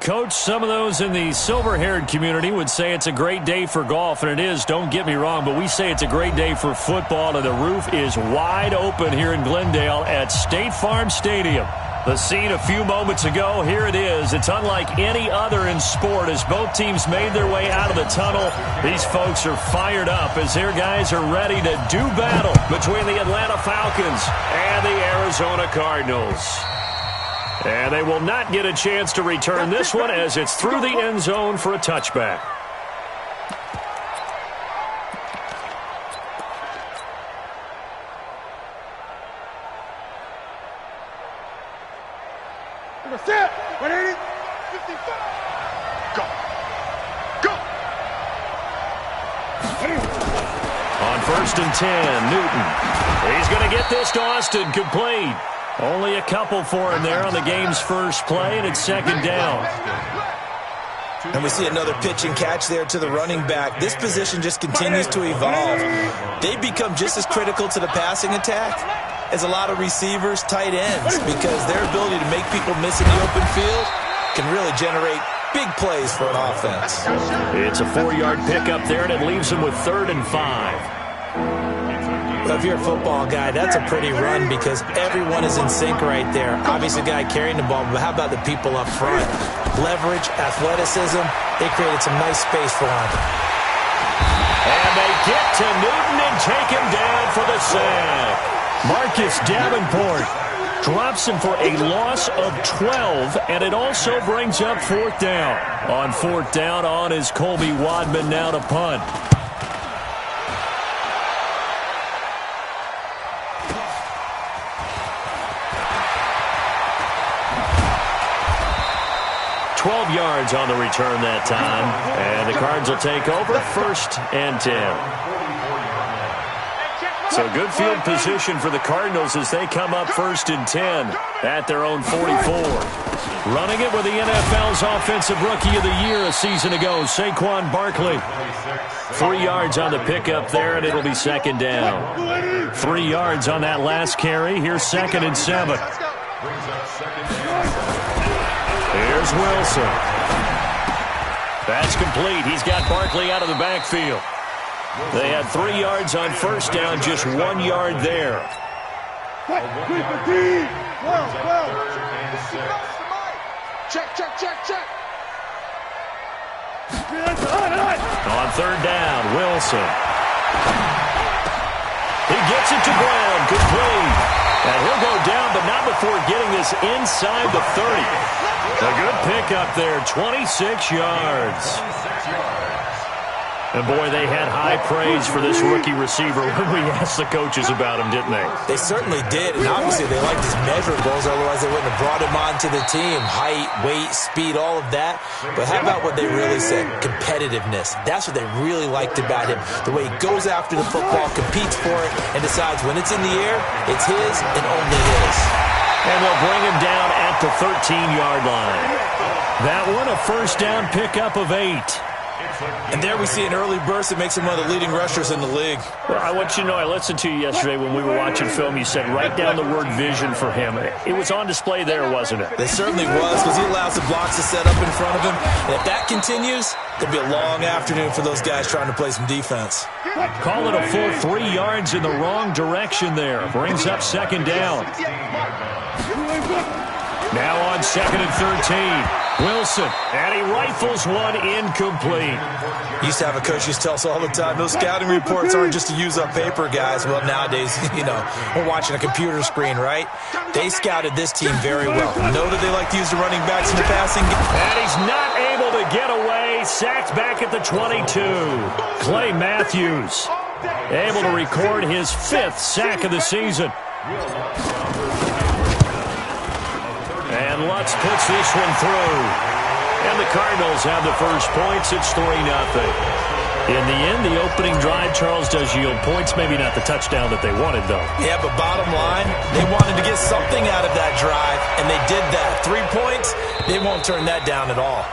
Coach, some of those in the silver-haired community would say it's a great day for golf, and it is, don't get me wrong, but we say it's a great day for football, and the roof is wide open here in Glendale at State Farm Stadium. The scene a few moments ago, here it is. It's unlike any other in sport as both teams made their way out of the tunnel. These folks are fired up as their guys are ready to do battle between the Atlanta Falcons and the Arizona Cardinals. And they will not get a chance to return this one as it's through the end zone for a touchback. Set. 180. 55. Go. Go. On 1st and 10, Newton. He's going to get this to Austin, complete. Only a couple for him there on the game's first play, and it's 2nd down. And we see another pitch and catch there to the running back. This position just continues to evolve. They become just as critical to the passing attack as a lot of receivers, tight ends, because their ability to make people miss in the open field can really generate big plays for an offense. It's a 4-yard pickup there, and it leaves them with 3rd and 5. Well, if you're a football guy, that's a pretty run because everyone is in sync right there. Obviously, the guy carrying the ball, but how about the people up front? Leverage, athleticism, they created some nice space for him. And they get to Newton and take him down for the sack. Marcus Davenport drops him for a loss of 12, and it also brings up 4th down. On 4th down, on is Colby Wadman now to punt. Yards on the return that time, and the Cards will take over 1st and 10. So good field position for the Cardinals as they come up 1st and 10 at their own 44. Running it with the NFL's Offensive Rookie of the Year a season ago, Saquon Barkley. 3 yards on the pickup there, and it'll be 2nd down. 3 yards on that last carry. Here's 2nd and 7. Here's Wilson. That's complete. He's got Barkley out of the backfield. They had 3 yards on 1st down, just 1 yard there. Check. On 3rd down, Wilson. He gets it to Brown, complete. And he'll go down, but not before getting this inside the 30. A good pickup there, 26 yards. And, boy, they had high praise for this rookie receiver when we asked the coaches about him, didn't they? They certainly did, and obviously they liked his measurables, otherwise they wouldn't have brought him onto the team. Height, weight, speed, all of that. But how about what they really said? Competitiveness. That's what they really liked about him. The way he goes after the football, competes for it, and decides when it's in the air, it's his and only his. And they'll bring him down at the 13-yard line. That one, a 1st down pickup of 8. And there we see an early burst that makes him one of the leading rushers in the league. Well, I want you to know, I listened to you yesterday when we were watching film. You said write down the word vision for him. It was on display there, wasn't it? It certainly was, because he allows the blocks to set up in front of him. And if that continues, it'll be a long afternoon for those guys trying to play some defense. Call it a full 3 yards in the wrong direction there. Brings up 2nd down. Now on 2nd and 13. Wilson, and he rifles one incomplete. Used to have a coach used to tell us all the time, those scouting reports aren't just to use up paper, guys. Well, nowadays, we're watching a computer screen, right? They scouted this team very well. Know that they like to use the running backs in the passing game. And he's not able to get away. Sacked back at the 22. Clay Matthews able to record his 5th sack of the season. And Lutz puts this one through. And the Cardinals have the first points. It's 3-0. In the end, the opening drive, Charles, does yield points. Maybe not the touchdown that they wanted, though. Yeah, but bottom line, they wanted to get something out of that drive, and they did that. 3 points, they won't turn that down at all.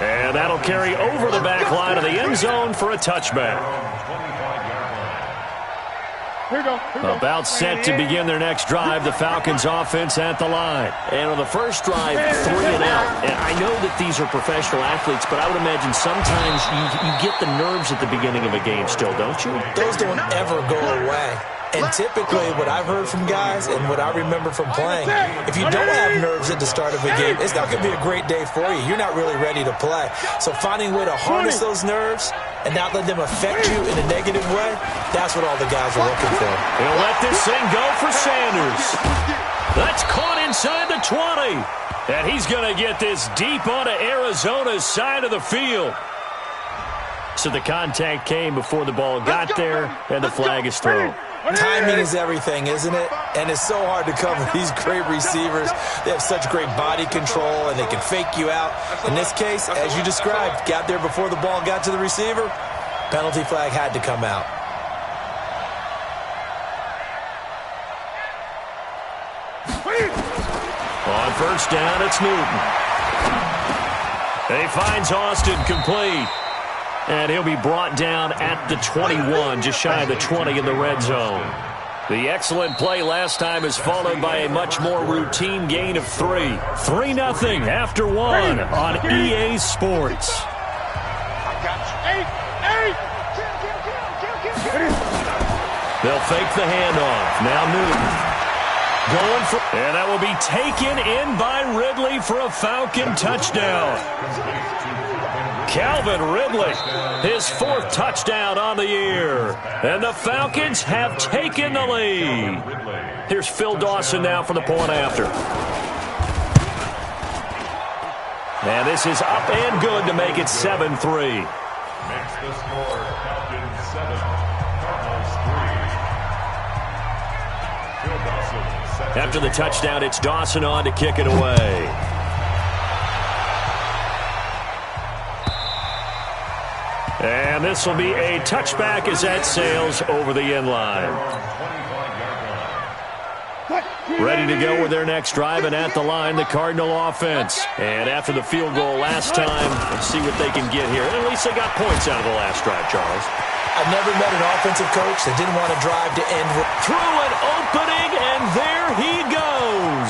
And that'll carry over the back line of the end zone for a touchback. About set to begin their next drive, the Falcons offense at the line. And on the first drive, 3 and out. And I know that these are professional athletes, but I would imagine sometimes you get the nerves at the beginning of a game still, don't you? Those don't ever go away. And typically what I've heard from guys and what I remember from playing, if you don't have nerves at the start of a game, it's not going to be a great day for you. You're not really ready to play. So finding a way to harness those nerves and not let them affect you in a negative way, that's what all the guys are looking for. He'll let this thing go for Sanders. That's caught inside the 20. And he's going to get this deep onto Arizona's side of the field. So the contact came before the ball got there, and the flag is thrown. Timing is everything, isn't it? And it's so hard to cover these great receivers. They have such great body control, and they can fake you out. In this case, as you described, got there before the ball got to the receiver. Penalty flag had to come out. On first down, it's Newton. He finds Austin complete. And he'll be brought down at the 21, just shy of the 20 in the red zone. The excellent play last time is followed by a much more routine gain of 3. 3-0 after 1 on EA Sports. They'll fake the handoff. Now Newton. Going for, and that will be taken in by Ridley for a Falcon touchdown. Calvin Ridley, his 4th touchdown on the year. And the Falcons have taken the lead. Here's Phil Dawson now for the point after. And this is up and good to make it 7-3. Makes the score Falcons 7, Cardinals 3. Phil Dawson. After the touchdown, it's Dawson on to kick it away. And this will be a touchback as that sails over the end line. Ready to go with their next drive, and at the line, the Cardinal offense. And after the field goal last time, let's see what they can get here. At least they got points out of the last drive, Charles. I've never met an offensive coach that didn't want to drive to end with. Through an opening, and there he goes.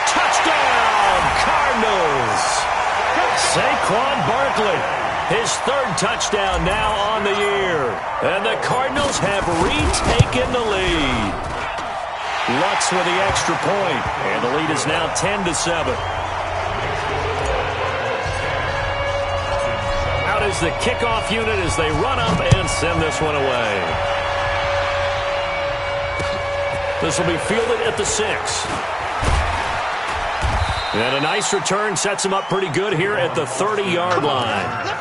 Touchdown, Cardinals. Saquon Barkley. His 3rd touchdown now on the year. And the Cardinals have retaken the lead. Lutz with the extra point. And the lead is now 10-7. Out is the kickoff unit as they run up and send this one away. This will be fielded at the 6. And a nice return sets him up pretty good here at the 30-yard line.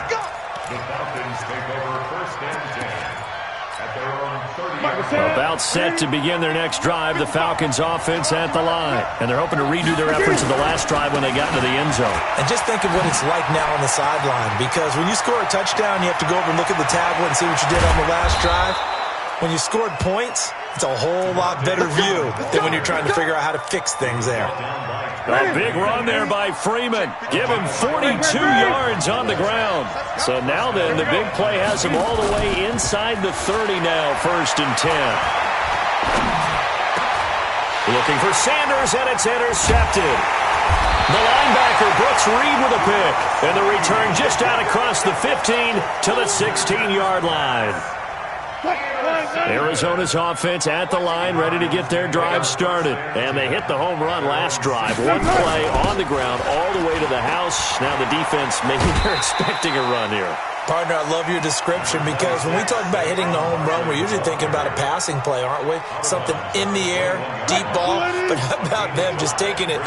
The Falcons take over first and 10 at their own 30. About set to begin their next drive, the Falcons offense at the line. And they're hoping to redo their efforts of the last drive when they got into the end zone. And just think of what it's like now on the sideline, because when you score a touchdown, you have to go over and look at the tablet and see what you did on the last drive. When you scored points, it's a whole lot better view than when you're trying to figure out how to fix things there. A big run there by Freeman. Give him 42 yards on the ground. So now then, the big play has him all the way inside the 30 now, 1st and 10. Looking for Sanders, and it's intercepted. The linebacker, Brooks Reed, with a pick. And the return just out across the 15 to the 16-yard line. Arizona's offense at the line, ready to get their drive started. And they hit the home run last drive. One play on the ground all the way to the house. Now the defense, maybe they're expecting a run here. Partner, I love your description, because when we talk about hitting the home run, we're usually thinking about a passing play, aren't we? Something in the air, deep ball. But how about them just taking it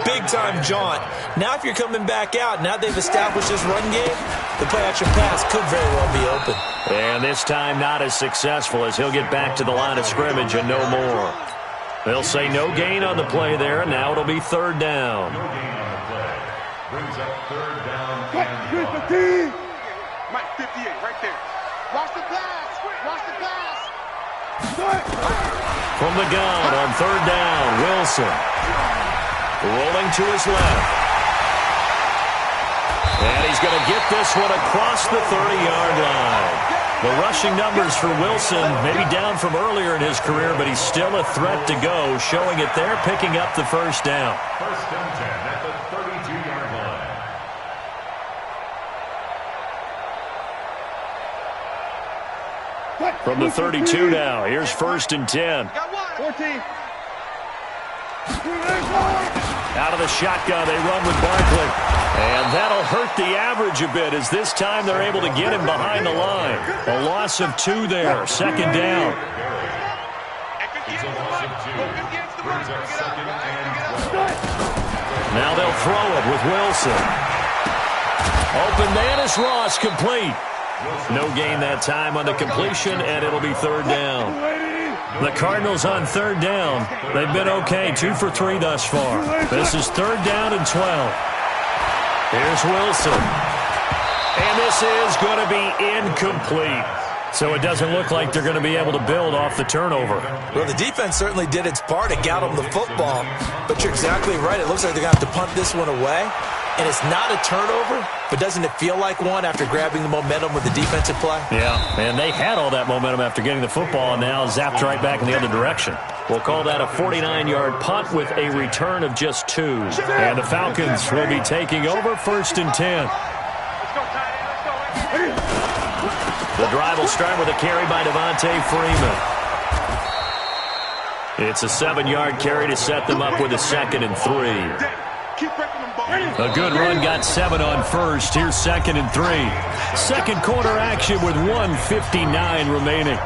big-time jaunt? Now if you're coming back out, now they've established this run game, the play-action pass could very well be open. And this time not as successful, as he'll get back to the line of scrimmage and no more. They'll say no gain on the play there, and now it'll be 3rd down. No gain on the play. Brings up 3rd down and Mike 58, right there. Watch the pass. Watch the pass. From the gun on 3rd down, Wilson. Rolling to his left. And he's going to get this one across the 30-yard line. The rushing numbers for Wilson, maybe down from earlier in his career, but he's still a threat to go, showing it there, picking up the first down. First and 10 at the 32-yard line. From the 32 now, here's first and 10. 14. Out of the shotgun, they run with Barkley. And that'll hurt the average a bit as this time they're able to get him behind the line. A loss of 2 there, second down. It's a loss of 2. Brings up second and 12. Now they'll throw it with Wilson. Open man is Ross, complete. No gain that time on the completion, and it'll be third down. The Cardinals on third down. They've been okay, 2 for 3 thus far. This is third down and 12. Here's Wilson. And this is going to be incomplete. So it doesn't look like they're going to be able to build off the turnover. Well, the defense certainly did its part to get them the football. But you're exactly right. It looks like they're going to have to punt this one away. And it's not a turnover, but doesn't it feel like one after grabbing the momentum with the defensive play? Yeah, and they had all that momentum after getting the football and now zapped right back in the other direction. We'll call that a 49-yard punt with a return of just 2. And the Falcons will be taking over first and 10. The drive will start with a carry by Devontae Freeman. It's a 7-yard carry to set them up with a second and 3. A good run got 7 on first. Here's second and 3. Second quarter action with 1:59 remaining.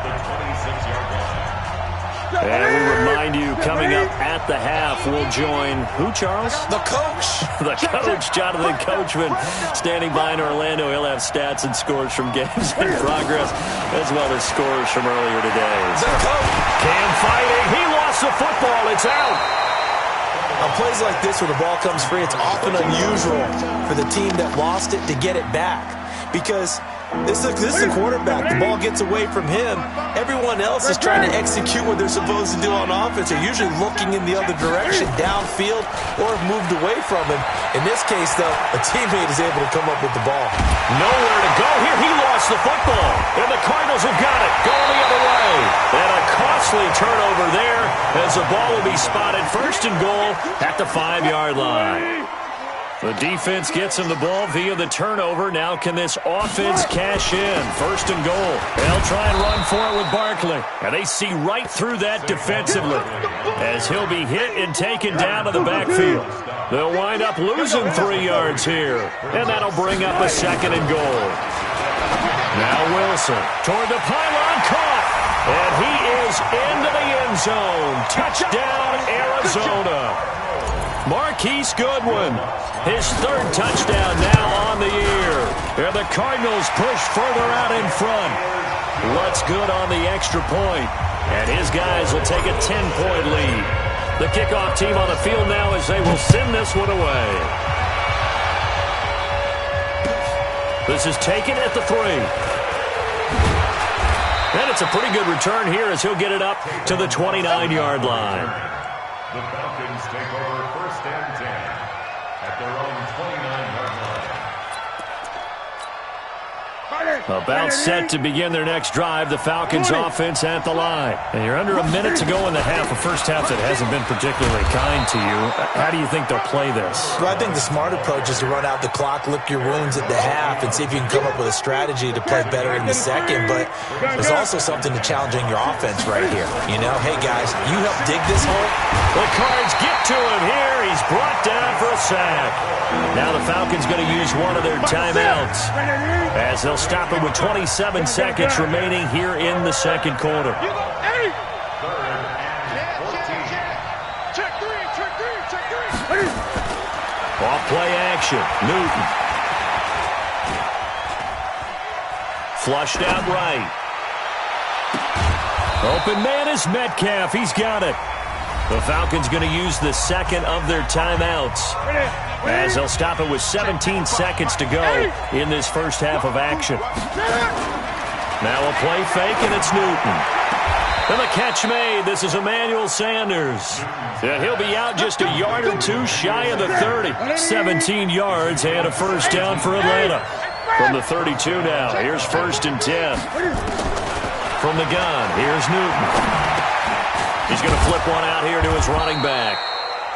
And we remind you, coming up at the half, we'll join who, Charles? The coach. The coach, Jonathan Coachman, standing by in Orlando. He'll have stats and scores from games in progress, as well as scores from earlier today. The coach. Cam fighting. He lost the football. It's out. On plays like this where the ball comes free, it's often unusual for the team that lost it to get it back. Because this is a quarterback. The ball gets away from him. Everyone else is trying to execute what they're supposed to do on offense. They're usually looking in the other direction, downfield, or have moved away from him. In this case, though, a teammate is able to come up with the ball. Nowhere to go here. He lost the football. And the Cardinals have got it. Going the other way. And a costly turnover there as the ball will be spotted first and goal at the 5-yard line. The defense gets him the ball via the turnover. Now can this offense cash in? First and goal. They'll try and run for it with Barkley. And they see right through that defensively as he'll be hit and taken down to the backfield. They'll wind up losing 3 yards here. And that'll bring up a second and goal. Now Wilson toward the pylon, caught. And he is into the end zone. Touchdown, Arizona. Marquise Goodwin, his 3rd touchdown now on the year. And the Cardinals push further out in front. Lutz good on the extra point. And his guys will take a 10-point lead. The kickoff team on the field now as they will send this one away. This is taken at the 3. And it's a pretty good return here as he'll get it up to the 29-yard line. The Falcons take over first and 10 at their own 29-yard line. About set to begin their next drive. The Falcons offense at the line. And you're under a minute to go in the half. A first half that hasn't been particularly kind to you. How do you think they'll play this? Well, I think the smart approach is to run out the clock, lick your wounds at the half, and see if you can come up with a strategy to play better in the second. But there's also something to challenging your offense right here. You know, hey, guys, you help dig this hole. The Cards get to him here. He's brought down for a sack. Now the Falcons going to use one of their timeouts as they'll stop it with 27 seconds remaining here in the second quarter. Off play action. Newton. Flushed out right. Open man is Metcalf. He's got it. The Falcons going to use the second of their timeouts as they'll stop it with 17 seconds to go in this first half of action. Now a play fake, and it's Newton. And the catch made. This is Emmanuel Sanders. Yeah, he'll be out just a yard or two shy of the 30. 17 yards and a first down for Atlanta. From the 32 now, here's 1st and 10. From the gun, here's Newton. He's going to flip one out here to his running back.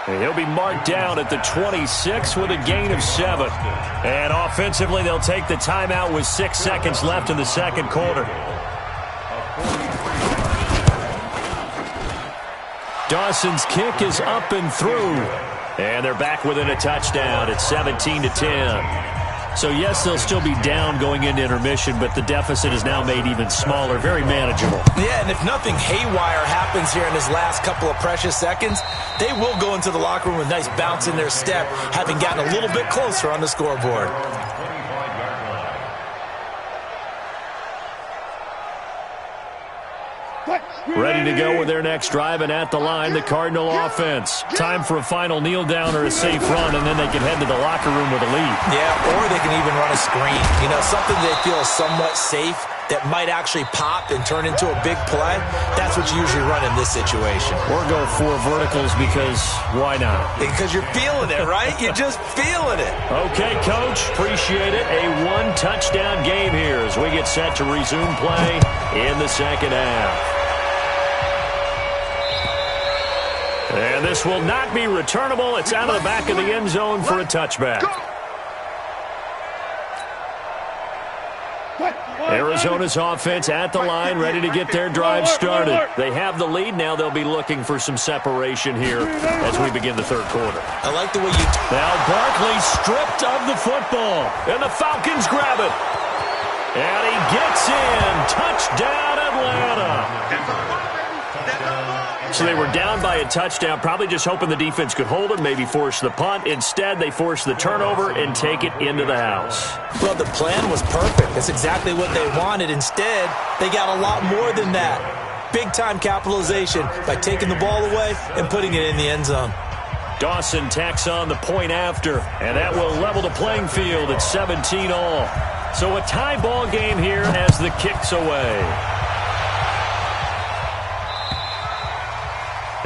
And he'll be marked down at the 26 with a gain of 7. And offensively, they'll take the timeout with 6 seconds left in the second quarter. Dawson's kick is up and through. And they're back within a touchdown at 17-10. So, yes, they'll still be down going into intermission, but the deficit is now made even smaller, very manageable. Yeah, and if nothing haywire happens here in his last couple of precious seconds, they will go into the locker room with a nice bounce in their step, having gotten a little bit closer on the scoreboard. Ready to go with their next drive, and at the line, the Cardinal offense. Time for a final kneel down or a safe run, and then they can head to the locker room with a lead. Yeah, or they can even run a screen. You know, something they feel is somewhat safe that might actually pop and turn into a big play. That's what you usually run in this situation. Or go 4 verticals because why not? Because you're feeling it, right? You're just feeling it. Okay, Coach. Appreciate it. A 1-touchdown game here as we get set to resume play in the second half. And this will not be returnable. It's out of the back of the end zone for a touchback. Arizona's offense at the line, ready to get their drive started. They have the lead. Now they'll be looking for some separation here as we begin the third quarter. I like the way you... Now Barkley stripped of the football, and the Falcons grab it. And he gets in. Touchdown, Atlanta. So they were down by a touchdown, probably just hoping the defense could hold them, maybe force the punt. Instead, they force the turnover and take it into the house. Well, the plan was perfect. That's exactly what they wanted. Instead, they got a lot more than that. Big-time capitalization by taking the ball away and putting it in the end zone. Dawson tacks on the point after, and that will level the playing field at 17-all. So a tie ball game here as the kick's away.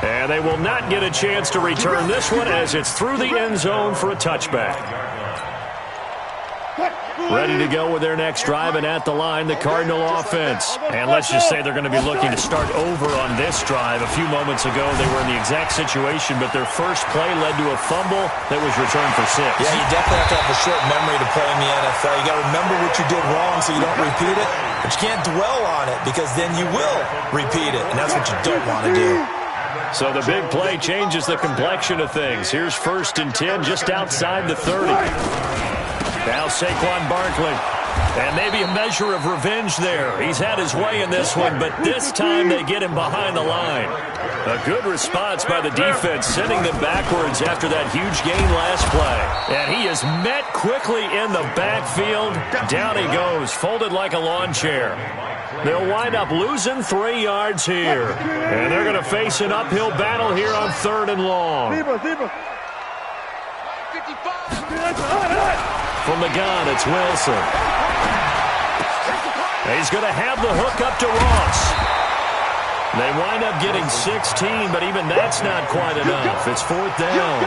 And they will not get a chance to return this one as it's through the end zone for a touchback. Ready to go with their next drive, and at the line, the Cardinal offense. And let's just say they're going to be looking to start over on this drive. A few moments ago, they were in the exact situation, but their first play led to a fumble that was returned for 6. Yeah, you definitely have to have a short memory to play in the NFL. You got to remember what you did wrong so you don't repeat it, but you can't dwell on it because then you will repeat it, and that's what you don't want to do. So the big play changes the complexion of things. Here's 1st and 10 just outside the 30. Now Saquon Barkley. And maybe a measure of revenge there. He's had his way in this one, but this time they get him behind the line. A good response by the defense, sending them backwards after that huge gain last play. And he is met quickly in the backfield. Down he goes, folded like a lawn chair. They'll wind up losing 3 yards here. And they're going to face an uphill battle here on 3rd and long. From the gun, it's Wilson. He's going to have the hook up to Ross. They wind up getting 16, but even that's not quite enough. It's 4th down.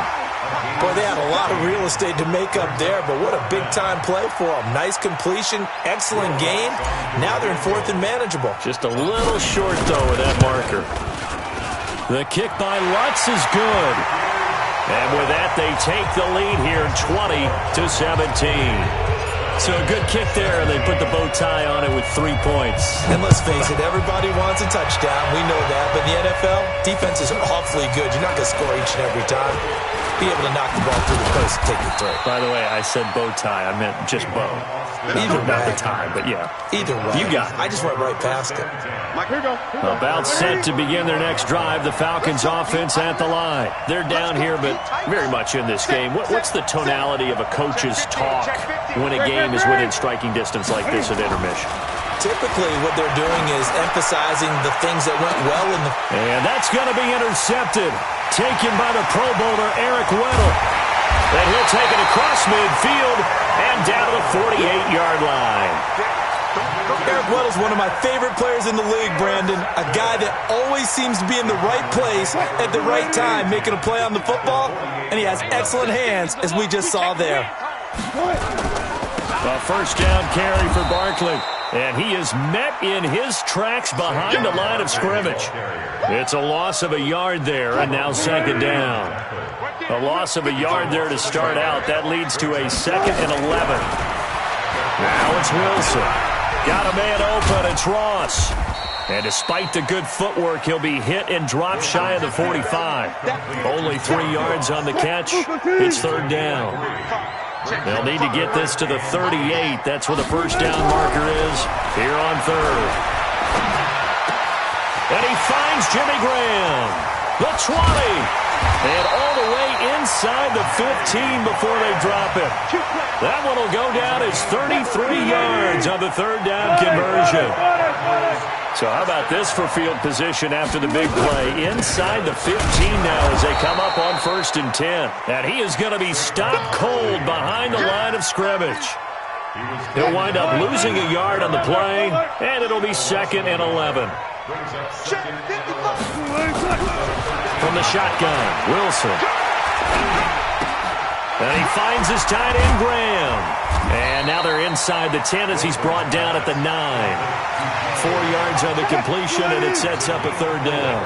Boy, they had a lot of real estate to make up there, but what a big-time play for them. Nice completion, excellent game. Now they're in 4th and manageable. Just a little short, though, with that marker. The kick by Lutz is good. And with that, they take the lead here, 20-17. So a good kick there, and they put the bow tie on it with 3 points. And let's face it, everybody wants a touchdown. We know that. But in the NFL, defenses are awfully good. You're not going to score each and every time. Be able to knock the ball through the post and take the throw. By the way, I said bow tie. I meant just bow. Either way. Not the tie, but yeah. Either way. You got it. I just went right past it. About set to begin their next drive, the Falcons offense at the line. They're down here, but very much in this game. What's the tonality of a coach's talk when a game is within striking distance like this at intermission? Typically, what they're doing is emphasizing the things that went well in the... And that's going to be intercepted. Taken by the Pro Bowler, Eric Weddle. And he'll take it across midfield and down to the 48-yard line. Eric Weddle's one of my favorite players in the league, Brandon. A guy that always seems to be in the right place at the right time, making a play on the football. And he has excellent hands, as we just saw there. A first down carry for Barkley. And he is met in his tracks behind the line of scrimmage. It's a loss of a yard there, and now second down. A loss of a yard there to start out. That leads to a 2nd and 11. Now it's Wilson. Got a man open. It's Ross. And despite the good footwork, he'll be hit and dropped shy of the 45. Only 3 yards on the catch. It's third down. They'll need to get this to the 38. That's where the first down marker is here on third. And he finds Jimmy Graham. The 20. And all the way inside the 15 before they drop it. That one will go down as 33 yards on the third down conversion. So how about this for field position after the big play? Inside the 15 now as they come up on 1st and 10. And he is going to be stopped cold behind the line of scrimmage. He'll wind up losing a yard on the play, and it'll be 2nd and 11. From the shotgun, Wilson. And he finds his tight end, Graham. And now they're inside the 10 as he's brought down at the 9. 4 yards on the completion, and it sets up a third down.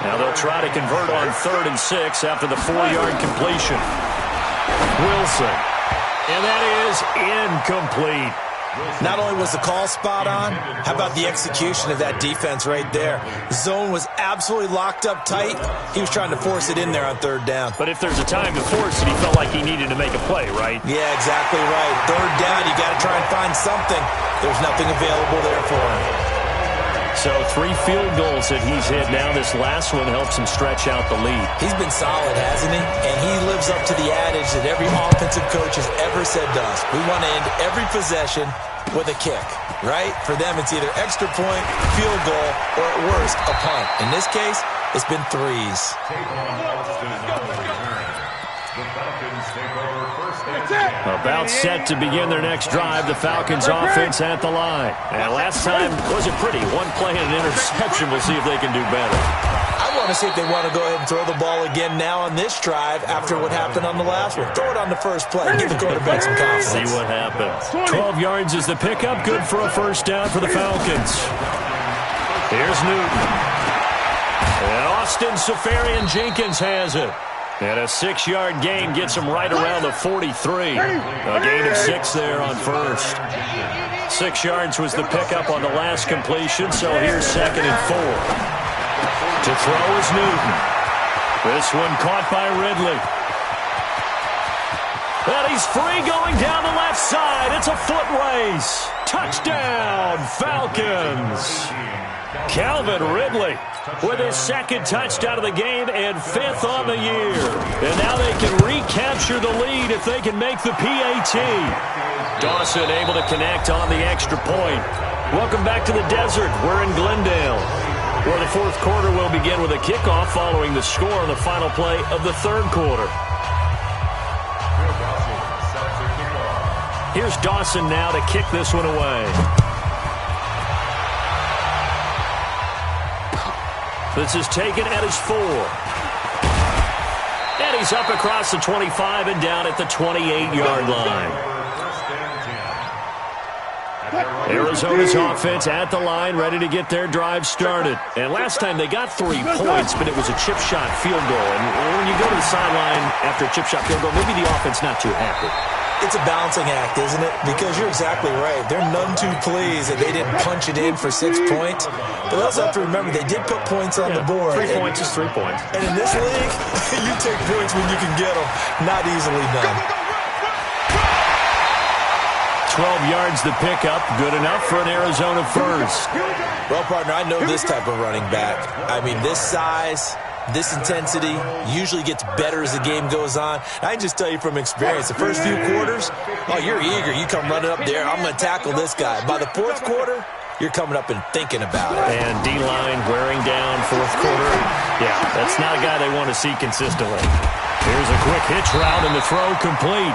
Now they'll try to convert on 3rd and 6 after the 4-yard completion. Wilson. And that is incomplete. Not only was the call spot on, how about the execution of that defense right there? Zone was absolutely locked up tight. He was trying to force it in there on 3rd down. But if there's a time to force it, he felt like he needed to make a play, right? Yeah, exactly right. 3rd down, you got to try and find something. There's nothing available there for him. So 3 field goals that he's hit now. This last one helps him stretch out the lead. He's been solid, hasn't he? And he lives up to the adage that every offensive coach has ever said to us. We want to end every possession with a kick, right? For them, it's either extra point, field goal, or at worst, a punt. In this case, it's been 3s. About set to begin their next drive, the Falcons offense at the line. And last time wasn't pretty. 1 play and an interception. We'll see if they can do better. I want to see if they want to go ahead and throw the ball again now on this drive after what happened on the last one. Throw it on the first play. Give the quarterback some confidence. See what happens. 12 yards is the pickup. Good for a first down for the Falcons. Here's Newton. And Austin Safarian-Jenkins has it. And a 6-yard gain gets him right around the 43. A gain of 6 there on first. 6 yards was the pickup on the last completion, so here's 2nd and 4. To throw is Newton. This one caught by Ridley. And he's free going down the left side. It's a foot race. Touchdown, Falcons. Calvin Ridley with his 2nd touchdown of the game and 5th on the year. And now they can recapture the lead if they can make the PAT. Dawson able to connect on the extra point. Welcome back to the desert. We're in Glendale, where the 4th quarter will begin with a kickoff following the score on the final play of the 3rd quarter. Here's Dawson now to kick this one away. This is taken at his 4. And he's up across the 25 and down at the 28-yard line. Arizona's offense at the line, ready to get their drive started. And last time they got 3 points, but it was a chip shot field goal. And when you go to the sideline after a chip shot field goal, maybe the offense not too happy. It's a balancing act, isn't it? Because you're exactly right. They're none too pleased that they didn't punch it in for 6 points. But also have to remember, they did put points on the board. 3 points is 3 points. And in this league, you take points when you can get them. Not easily done. 12 yards the pickup. Good enough for an Arizona first. Well, partner, I know this type of running back. I mean, this size, this intensity usually gets better as the game goes on. I can just tell you from experience, the first few quarters, oh, you're eager. You come running up there, I'm going to tackle this guy. By the 4th quarter, you're coming up and thinking about it. And D-line wearing down 4th quarter. Yeah, that's not a guy they want to see consistently. Here's a quick hitch route and the throw complete.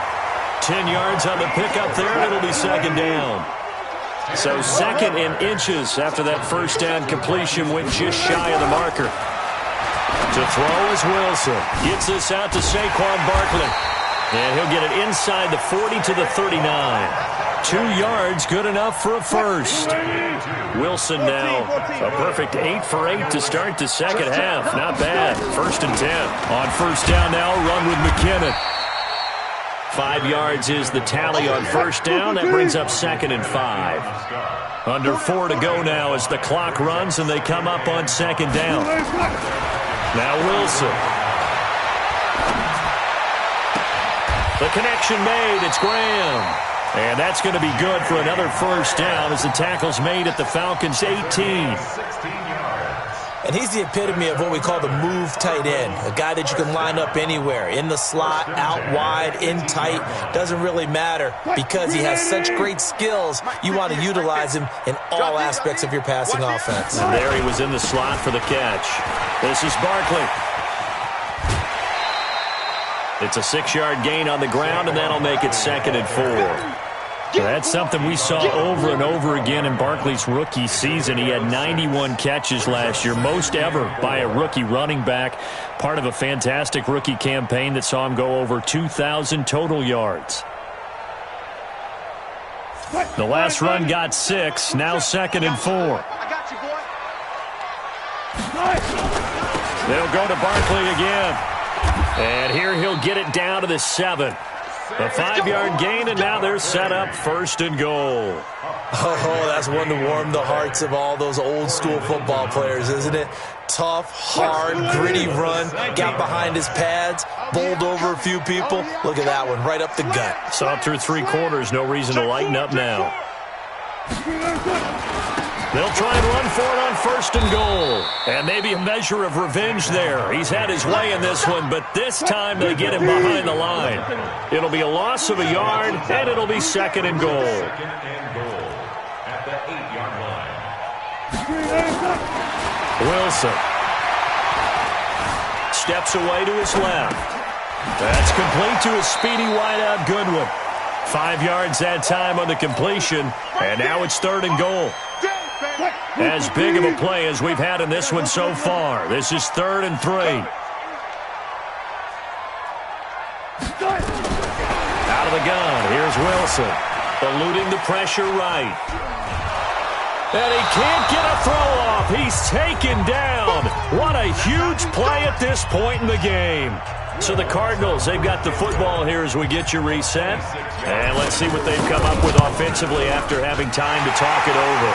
10 yards on the pickup there, and it'll be 2nd down. So 2nd in inches after that first down completion went just shy of the marker. To throw is Wilson. Gets this out to Saquon Barkley. And he'll get it inside the 40 to the 39. 2 yards, good enough for a first. Wilson now, a perfect 8 for 8 to start the second half. Not bad. 1st and 10. On first down now, run with McKinnon. 5 yards is the tally on first down. That brings up 2nd and 5. Under 4 to go now as the clock runs, and they come up on 2nd down. Now Wilson. The connection made. It's Graham. And that's going to be good for another first down as the tackle's made at the Falcons' 18. And he's the epitome of what we call the move tight end, a guy that you can line up anywhere, in the slot, out wide, in tight, doesn't really matter because he has such great skills. You want to utilize him in all aspects of your passing offense. And there he was in the slot for the catch. This is Barkley. It's a 6-yard gain on the ground, and that'll make it 2nd and 4. So that's something we saw over and over again in Barkley's rookie season. He had 91 catches last year, most ever by a rookie running back, part of a fantastic rookie campaign that saw him go over 2,000 total yards. The last run got 6, now 2nd and 4. They'll go to Barkley again. And here he'll get it down to the 7. A 5-yard gain, and now they're set up 1st and goal. Oh, that's one to warm the hearts of all those old-school football players, isn't it? Tough, hard, gritty run, got behind his pads, bowled over a few people. Look at that one, right up the gut. Saw through 3 quarters, no reason to lighten up now. They'll try and run for it on 1st and goal. And maybe a measure of revenge there. He's had his way in this one, but this time they get him behind the line. It'll be a loss of a yard, and it'll be 2nd and goal. Wilson steps away to his left. That's complete to a speedy wideout Goodwin. 5 yards that time on the completion, and now it's 3rd and goal. As big of a play as we've had in this one so far. This is 3rd and 3. Out of the gun, here's Wilson. Eluding the pressure right. And he can't get a throw off. He's taken down. What a huge play at this point in the game. So the Cardinals, they've got the football here as we get you reset. And let's see what they've come up with offensively after having time to talk it over.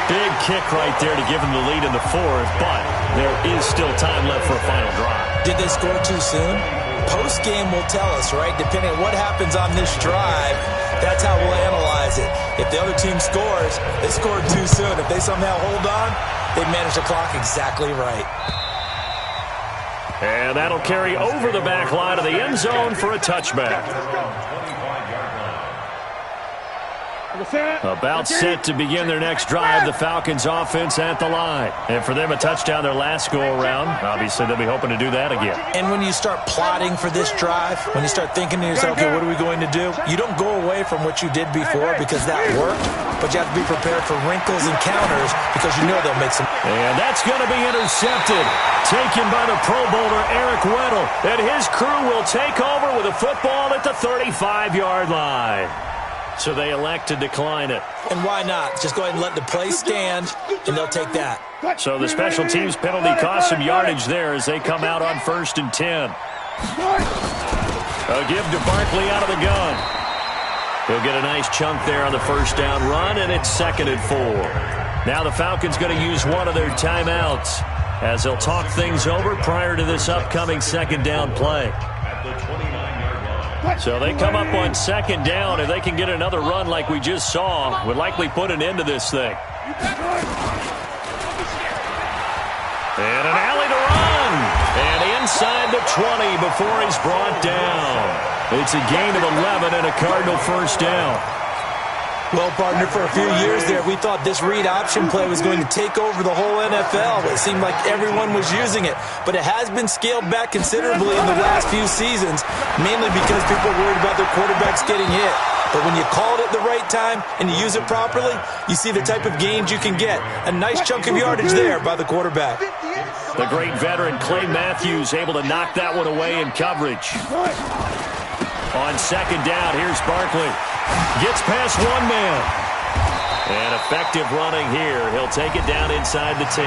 Big kick right there to give them the lead in the 4th, but there is still time left for a final drive. Did they score too soon? Post-game will tell us, right? Depending on what happens on this drive, that's how we'll analyze it. If the other team scores, they scored too soon. If they somehow hold on, they manage the clock exactly right. And that'll carry over the back line of the end zone for a touchback. About set to begin their next drive, the Falcons offense at the line. And for them, a touchdown their last go-around. Obviously, they'll be hoping to do that again. And when you start plotting for this drive, when you start thinking to yourself, okay, what are we going to do? You don't go away from what you did before because that worked, but you have to be prepared for wrinkles and counters because you know they'll make some. And that's going to be intercepted. Taken by the Pro Bowler, Eric Weddle. And his crew will take over with a football at the 35-yard line. So they elect to decline it. And why not? Just go ahead and let the play stand, and they'll take that. So the special teams penalty cost some yardage there as they come out on 1st and 10. A give to Barkley out of the gun. He'll get a nice chunk there on the 1st down run, and it's 2nd and 4. Now the Falcons going to use one of their timeouts as they'll talk things over prior to this upcoming 2nd down play. So they come up on 2nd down. If they can get another run like we just saw, would likely put an end to this thing. And an alley to run. And inside the 20 before he's brought down. It's a gain of 11 and a Cardinal 1st down. Well, partner, for a few years there, we thought this read option play was going to take over the whole NFL. It seemed like everyone was using it, but it has been scaled back considerably in the last few seasons, mainly because people are worried about their quarterbacks getting hit. But when you call it at the right time and you use it properly, you see the type of gains you can get. A nice chunk of yardage there by the quarterback. The great veteran Clay Matthews able to knock that one away in coverage. On second down, here's Barkley. Gets past one man. And effective running here. He'll take it down inside the 10.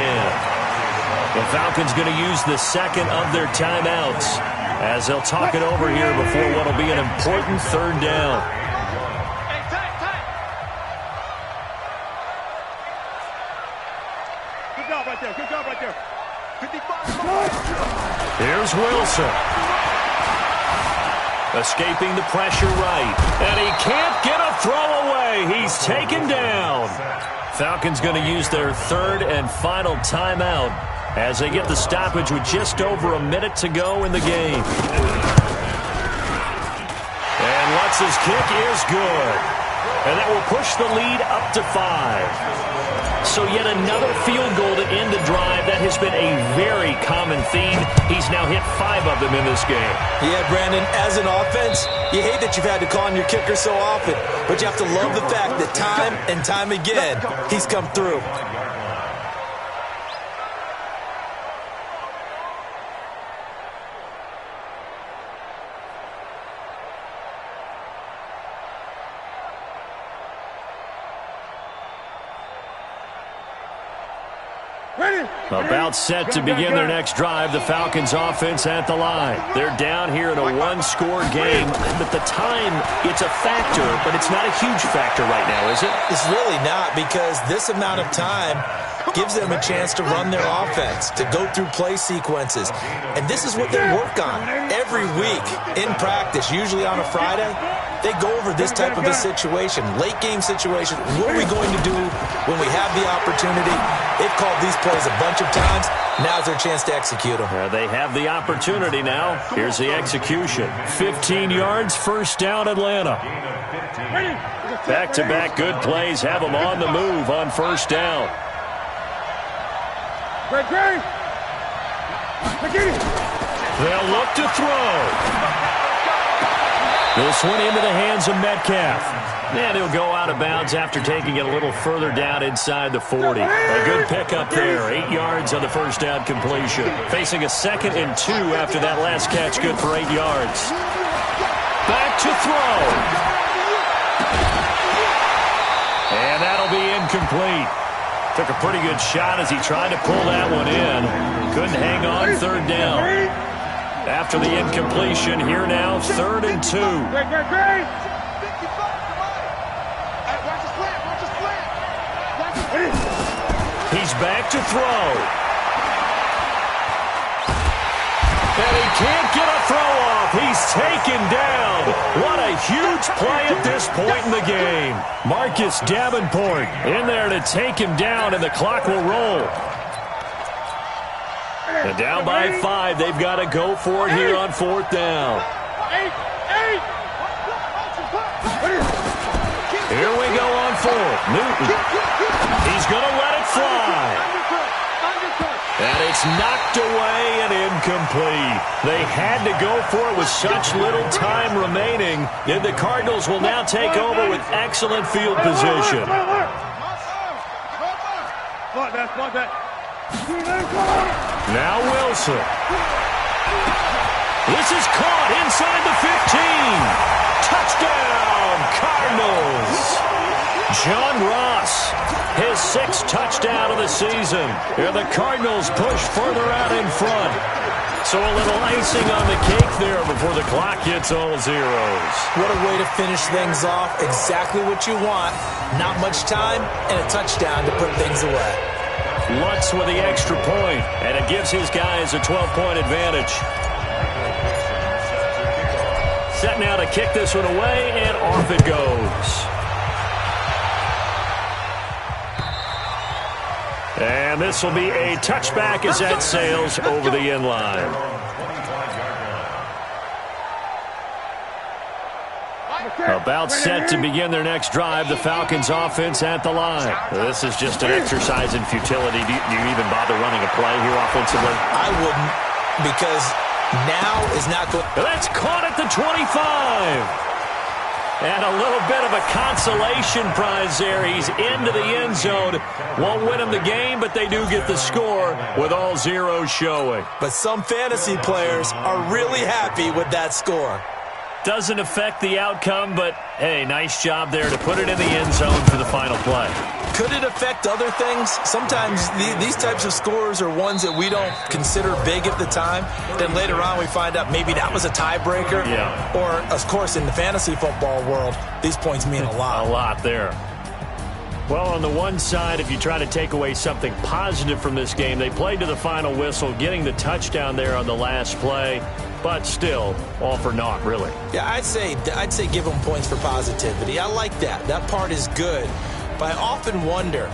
The Falcons going to use the second of their timeouts as they'll talk it over here before what will be an important third down. Good job right there. Good job right there. 55. Here's Wilson. Escaping the pressure right. And he can't get a throw away. He's taken down. Falcons going to use their third and final timeout as they get the stoppage with just over a minute to go in the game. And Lutz's kick is good. And that will push the lead up to 5. So yet another field goal to end the drive. That has been a very common theme. He's now hit 5 of them in this game. Yeah, Brandon, as an offense, you hate that you've had to call on your kicker so often, but you have to love the fact that time and time again, he's come through. About set to begin their next drive, the Falcons offense at the line. They're down here in a one-score game, but the time, it's a factor, but it's not a huge factor right now, is it? It's really not, because this amount of time gives them a chance to run their offense, to go through play sequences. And this is what they work on every week in practice, usually on a Friday. They go over this type of a situation, late game situation. What are we going to do when we have the opportunity? They've called these plays a bunch of times. Now's their chance to execute them. They have the opportunity now. Here's the execution. 15 yards, first down, Atlanta. Back-to-back good plays have them on the move on first down. They'll look to throw. This one into the hands of Metcalf. And he'll go out of bounds after taking it a little further down inside the 40. A good pickup there. 8 yards on the first down completion. Facing a 2nd and 2 after that last catch. Good for 8 yards. Back to throw. And that'll be incomplete. Took a pretty good shot as he tried to pull that one in. Couldn't hang on third down. After the incompletion, here now, 3rd and 2. He's back to throw. And he can't get a throw off. He's taken down. What a huge play at this point in the game. Marcus Davenport in there to take him down, and the clock will roll. And down by 5, they've got to go for it here on 4th down. Here we go on 4th. Newton. He's going to let it fly. And it's knocked away and incomplete. They had to go for it with such little time remaining. And the Cardinals will now take over with excellent field position. Now Wilson. This is caught inside the 15. Touchdown, Cardinals. John Ross, his 6th touchdown of the season. Here the Cardinals push further out in front. So a little icing on the cake there before the clock hits all zeros. What a way to finish things off. Exactly what you want. Not much time and a touchdown to put things away. Lutz with the extra point, and it gives his guys a 12-point advantage. Set now to kick this one away, and off it goes. And this will be a touchback as that sails over the end line. About set to begin their next drive, the Falcons offense at the line. This is just an exercise in futility. Do you even bother running a play here offensively? I wouldn't, because now is not good. That's caught at the 25. And a little bit of a consolation prize there. He's into the end zone. Won't win him the game, but they do get the score with all zeros showing. But some fantasy players are really happy with that score. Doesn't affect the outcome, but, hey, nice job there to put it in the end zone for the final play. Could it affect other things? Sometimes these types of scores are ones that we don't consider big at the time. Then later on we find out maybe that was a tiebreaker. Yeah. Or, of course, in the fantasy football world, these points mean a lot. A lot there. Well, on the one side, if you try to take away something positive from this game, they played to the final whistle, getting the touchdown there on the last play, but still, all for naught, really. Yeah, I'd say give them points for positivity. I like that. That part is good. But I often wonder,